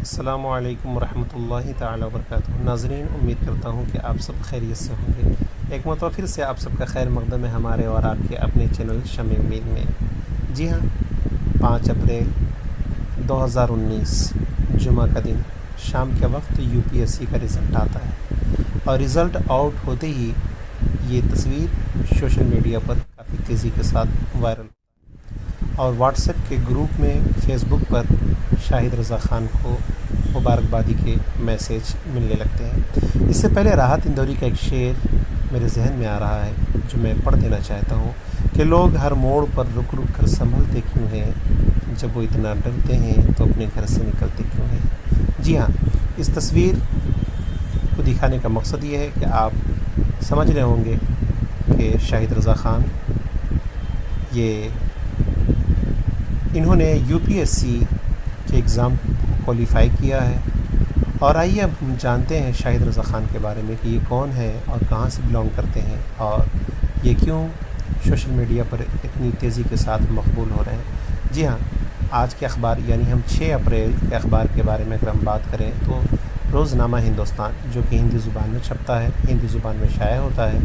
السلام علیکم ورحمۃ اللہ تعالی وبرکاتہ۔ ناظرین، امید کرتا ہوں کہ آپ سب خیریت سے ہوں گے۔ ایک مرتبہ پھر سے آپ سب کا خیر مقدم ہے ہمارے اور آپ کے اپنے چینل شمع امید میں۔ جی ہاں، 5 اپریل 2019 جمعہ کا دن شام کے وقت UPSC کا رزلٹ آتا ہے، اور رزلٹ آؤٹ ہوتے ہی یہ تصویر سوشل میڈیا پر کافی تیزی کے ساتھ وائرل، اور واٹس ایپ کے گروپ میں، فیس بک پر شاہد رضا خان کو مبارکبادی کے میسیج ملنے لگتے ہیں۔ اس سے پہلے راحت اندوری کا ایک شعر میرے ذہن میں آ رہا ہے جو میں پڑھ دینا چاہتا ہوں کہ لوگ ہر موڑ پر رک رک کر سنبھلتے کیوں ہیں، جب وہ اتنا ڈرتے ہیں تو اپنے گھر سے نکلتے کیوں ہیں۔ جی ہاں، اس تصویر کو دکھانے کا مقصد یہ ہے کہ آپ سمجھ رہے ہوں گے کہ شاہد رضا خان انہوں نے UPSC کے ایگزام کوالیفائی کیا ہے۔ اور آئیے اب ہم جانتے ہیں شاہد رضا خان کے بارے میں کہ یہ کون ہے اور کہاں سے بلانگ کرتے ہیں، اور یہ کیوں سوشل میڈیا پر اتنی تیزی کے ساتھ مقبول ہو رہے ہیں۔ جی ہاں، آج کے اخبار یعنی ہم 6 اپریل کے اخبار کے بارے میں اگر ہم بات کریں تو روزنامہ ہندوستان، جو کہ ہندی زبان میں چھپتا ہے، ہندی زبان میں شائع ہوتا ہے،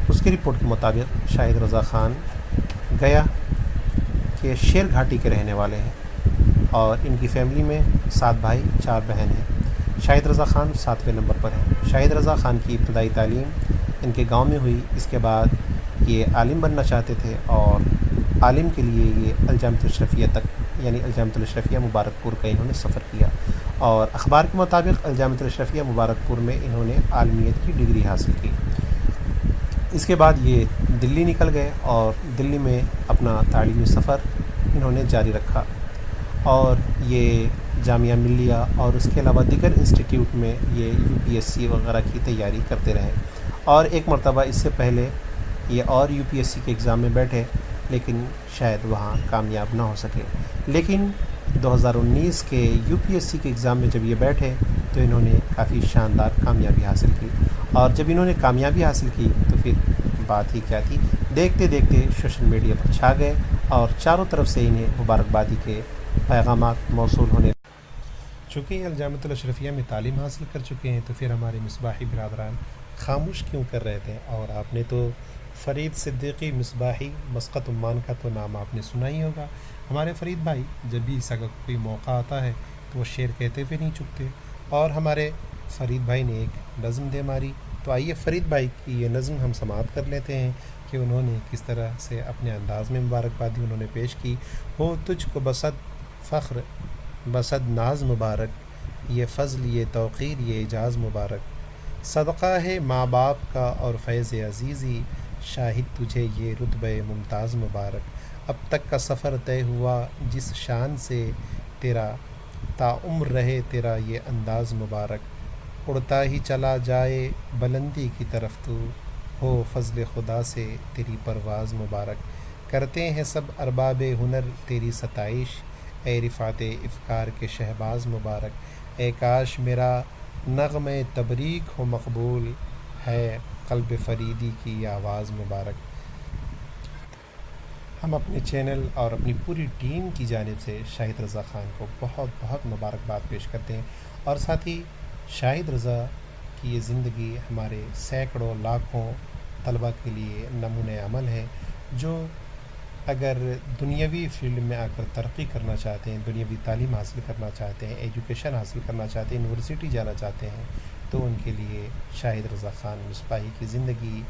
اس کی رپورٹ کے مطابق شاہد رضا خان گیا کہ شیر گھاٹی کے رہنے والے ہیں، اور ان کی فیملی میں 7 بھائی 4 بہن ہیں۔ شاہد رضا خان 7ویں نمبر پر ہیں۔ شاہد رضا خان کی ابتدائی تعلیم ان کے گاؤں میں ہوئی۔ اس کے بعد یہ عالم بننا چاہتے تھے، اور عالم کے لیے یہ الجامعۃ الاشرفیہ تک، یعنی الجامعۃ الاشرفیہ مبارک پور کا انہوں نے سفر کیا، اور اخبار کے مطابق الجامعۃ الاشرفیہ مبارک پور میں انہوں نے عالمیت کی ڈگری حاصل کی۔ اس کے بعد یہ دلی نکل گئے، اور دلی میں اپنا تعلیمی سفر انہوں نے جاری رکھا، اور یہ جامعہ ملیہ اور اس کے علاوہ دیگر انسٹیٹیوٹ میں یہ UPSC وغیرہ کی تیاری کرتے رہے، اور ایک مرتبہ اس سے پہلے یہ اور UPSC کے ایگزام میں بیٹھے، لیکن شاید وہاں کامیاب نہ ہو سکے۔ لیکن 2019 کے UPSC کے ایگزام میں جب یہ بیٹھے تو انہوں نے کافی شاندار کامیابی حاصل کی، اور جب انہوں نے کامیابی حاصل کی تو پھر بات ہی کیا تھی، دیکھتے دیکھتے سوشل میڈیا پر چھا گئے، اور چاروں طرف سے انہیں مبارکبادی کے پیغامات موصول ہونے۔ چونکہ یہ الجامعۃ الاشرفیہ میں تعلیم حاصل کر چکے ہیں تو پھر ہمارے مصباحی برادران خاموش کیوں کر رہے تھے؟ اور آپ نے تو فرید صدیقی مصباحی مسقط عمان کا تو نام آپ نے سنا ہی ہوگا۔ ہمارے فرید بھائی جب بھی اس کا کوئی موقع آتا ہے تو وہ شعر کہتے ہوئے نہیں چکتے، اور ہمارے فرید بھائی نے ایک نظم دے ماری، تو آئیے فرید بھائی کی یہ نظم ہم سماعت کر لیتے ہیں کہ انہوں نے کس طرح سے اپنے انداز میں مبارکبادی انہوں نے پیش کی۔ ہو تجھ کو بصد فخر بصد ناز مبارک، یہ فضل یہ توقیر یہ اعجاز مبارک، صدقہ ہے ماں باپ کا اور فیض عزیزی، شاہد تجھے یہ رتبہ ممتاز مبارک، اب تک کا سفر طے ہوا جس شان سے تیرا، تا عمر رہے تیرا یہ انداز مبارک، اڑتا ہی چلا جائے بلندی کی طرف تو، ہو فضل خدا سے تیری پرواز مبارک، کرتے ہیں سب ارباب ہنر تیری ستائش، اے رفعت افکار کے شہباز مبارک، اے کاش میرا نغمہ تبریک ہو مقبول، ہے قلب فریدی کی یہ آواز مبارک۔ ہم اپنے چینل اور اپنی پوری ٹیم کی جانب سے شاہد رضا خان کو بہت بہت مبارکباد پیش کرتے ہیں، اور ساتھ ہی شاہد رضا کی یہ زندگی ہمارے سینکڑوں لاکھوں طلباء کے لیے نمونۂ عمل ہے، جو اگر دنیاوی فیلڈ میں آ کر ترقی کرنا چاہتے ہیں، دنیاوی تعلیم حاصل کرنا چاہتے ہیں، ایجوکیشن حاصل کرنا چاہتے ہیں، یونیورسٹی جانا چاہتے ہیں، تو ان کے لیے شاہد رضا خان مصباحی کی زندگی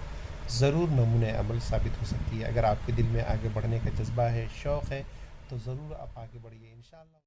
ضرور نمونۂ عمل ثابت ہو سکتی ہے۔ اگر آپ کے دل میں آگے بڑھنے کا جذبہ ہے، شوق ہے، تو ضرور آپ آگے بڑھیے انشاءاللہ۔